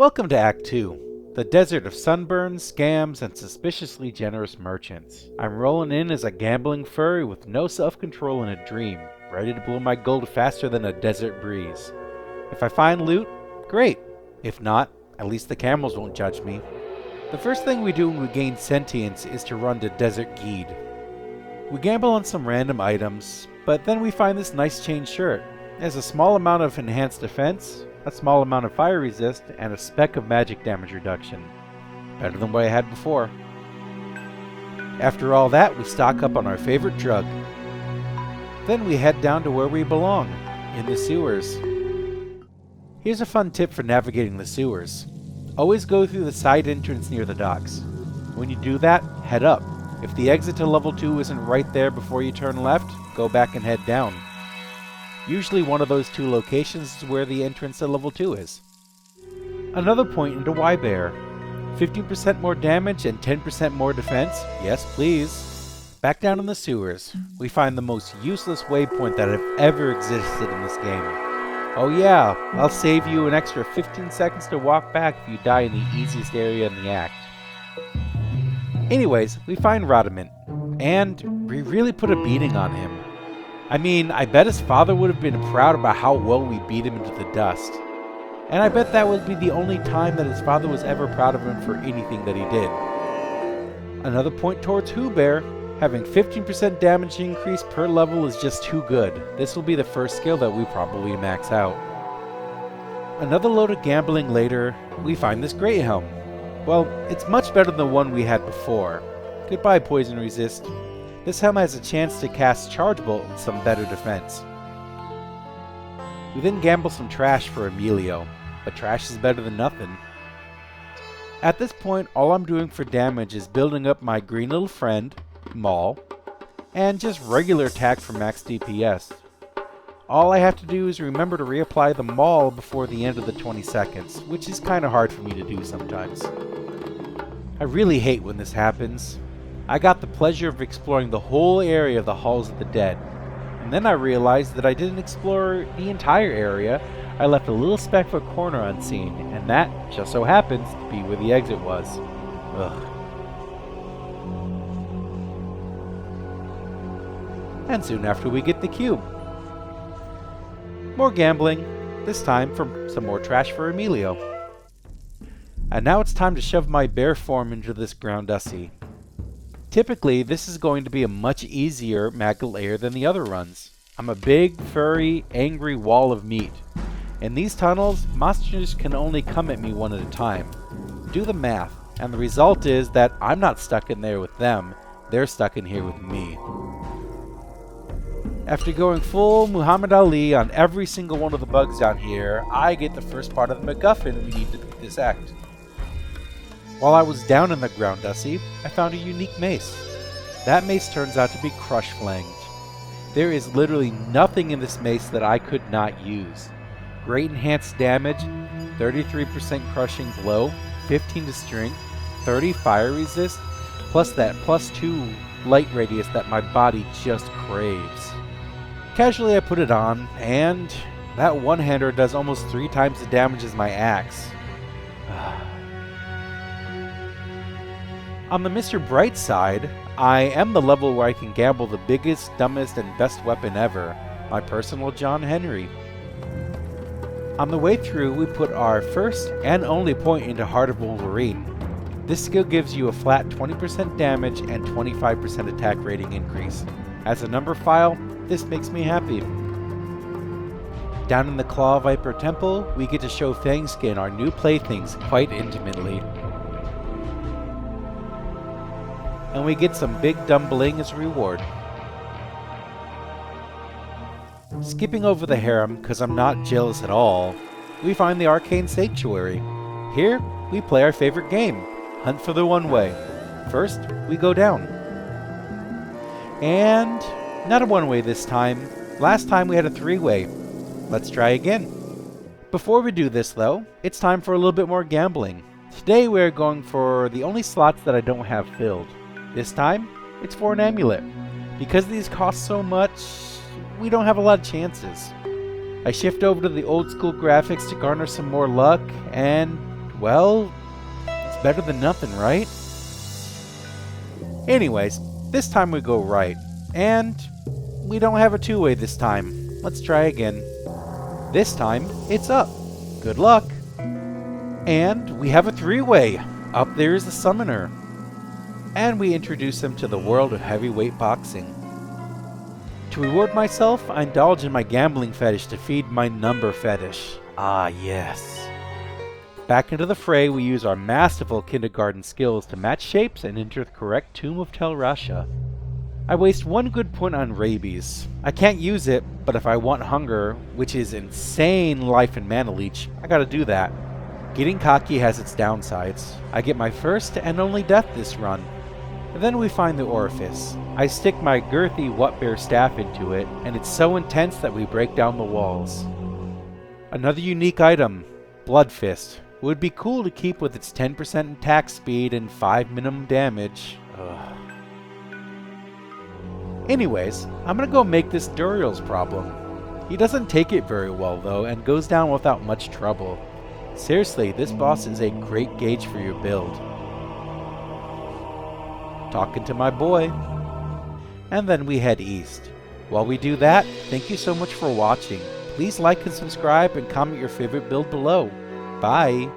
Welcome to Act 2, the desert of sunburns, scams, and suspiciously generous merchants. I'm rolling in as a gambling furry with no self-control and a dream, ready to blow my gold faster than a desert breeze. If I find loot, great. If not, at least the camels won't judge me. The first thing we do when we gain sentience is to run to Desert Gheed. We gamble on some random items, but then we find this nice chain shirt. It has a small amount of enhanced defense, a small amount of fire resist, and a speck of magic damage reduction. Better than what I had before. After all that, we stock up on our favorite drug. Then we head down to where we belong, in the sewers. Here's a fun tip for navigating the sewers. Always go through the side entrance near the docks. When you do that, head up. If the exit to level 2 isn't right there before you turn left, go back and head down. Usually one of those two locations is where the entrance to level 2 is. Another point into Y-Bear. 15% more damage and 10% more defense? Yes, please. Back down in the sewers, we find the most useless waypoint that have ever existed in this game. Oh yeah, I'll save you an extra 15 seconds to walk back if you die in the easiest area in the act. Anyways, we find Rodiment, and we really put a beating on him. I mean, I bet his father would have been proud about how well we beat him into the dust. And I bet that would be the only time that his father was ever proud of him for anything that he did. Another point towards Bear. Having 15% damage increase per level is just too good. This will be the first skill that we probably max out. Another load of gambling later, we find this great Helm. Well, it's much better than the one we had before. Goodbye, poison resist. This Helm has a chance to cast Charge Bolt and some better defense. We then gamble some trash for Emilio, but trash is better than nothing. At this point, all I'm doing for damage is building up my green little friend, Maul, and just regular attack for max DPS. All I have to do is remember to reapply the Maul before the end of the 20 seconds, which is kinda hard for me to do sometimes. I really hate when this happens. I got the pleasure of exploring the whole area of the Halls of the Dead, and then I realized that I didn't explore the entire area. I left a little speck of a corner unseen, and that just so happens to be where the exit was. Ugh. And soon after we get the cube. More gambling, this time for some more trash for Emilio. And now it's time to shove my bear form into this Groundussie. Typically, this is going to be a much easier maggot layer than the other runs. I'm a big, furry, angry wall of meat. In these tunnels, monsters can only come at me one at a time. Do the math, and the result is that I'm not stuck in there with them, they're stuck in here with me. After going full Muhammad Ali on every single one of the bugs down here, I get the first part of the MacGuffin we need to beat this act. While I was down in the Groundussie, I found a unique mace. That mace turns out to be crush-flanged. There is literally nothing in this mace that I could not use. Great enhanced damage, 33% crushing blow, 15 to strength, 30 fire resist, plus that +2 light radius that my body just craves. Casually I put it on, and that one-hander does almost 3 times the damage as my axe. On the Mr. Bright side, I am the level where I can gamble the biggest, dumbest, and best weapon ever, my personal John Henry. On the way through, we put our first and only point into Heart of Wolverine. This skill gives you a flat 20% damage and 25% attack rating increase. As a number file, this makes me happy. Down in the Claw Viper Temple, we get to show Fangskin, our new playthings, quite intimately. And we get some big dumb bling as a reward. Skipping over the harem, because I'm not jealous at all, we find the Arcane Sanctuary. Here, we play our favorite game, Hunt for the One Way. First, we go down. And not a one-way this time. Last time we had a 3-way. Let's try again. Before we do this though, it's time for a little bit more gambling. Today we're going for the only slots that I don't have filled. This time, it's for an amulet. Because these cost so much, we don't have a lot of chances. I shift over to the old school graphics to garner some more luck, and well, it's better than nothing, right? Anyways, this time we go right. And we don't have a two-way this time. Let's try again. This time, it's up. Good luck. And we have a three-way. Up there is the summoner. And we introduce him to the world of heavyweight boxing. To reward myself, I indulge in my gambling fetish to feed my number fetish. Ah, yes. Back into the fray, we use our masterful kindergarten skills to match shapes and enter the correct tomb of Tel Rasha. I waste 1 good point on rabies. I can't use it, but if I want hunger, which is insane life and mana leech, I gotta do that. Getting cocky has its downsides. I get my first and only death this run. And then we find the orifice. I stick my girthy Whatbear staff into it, and it's so intense that we break down the walls. Another unique item, Blood Fist. Would be cool to keep with its 10% attack speed and 5 minimum damage. Ugh. Anyways, I'm gonna go make this Duriel's problem. He doesn't take it very well though, and goes down without much trouble. Seriously, this boss is a great gauge for your build. Talking to my boy. And then we head east. While we do that, thank you so much for watching. Please like and subscribe and comment your favorite build below. Bye!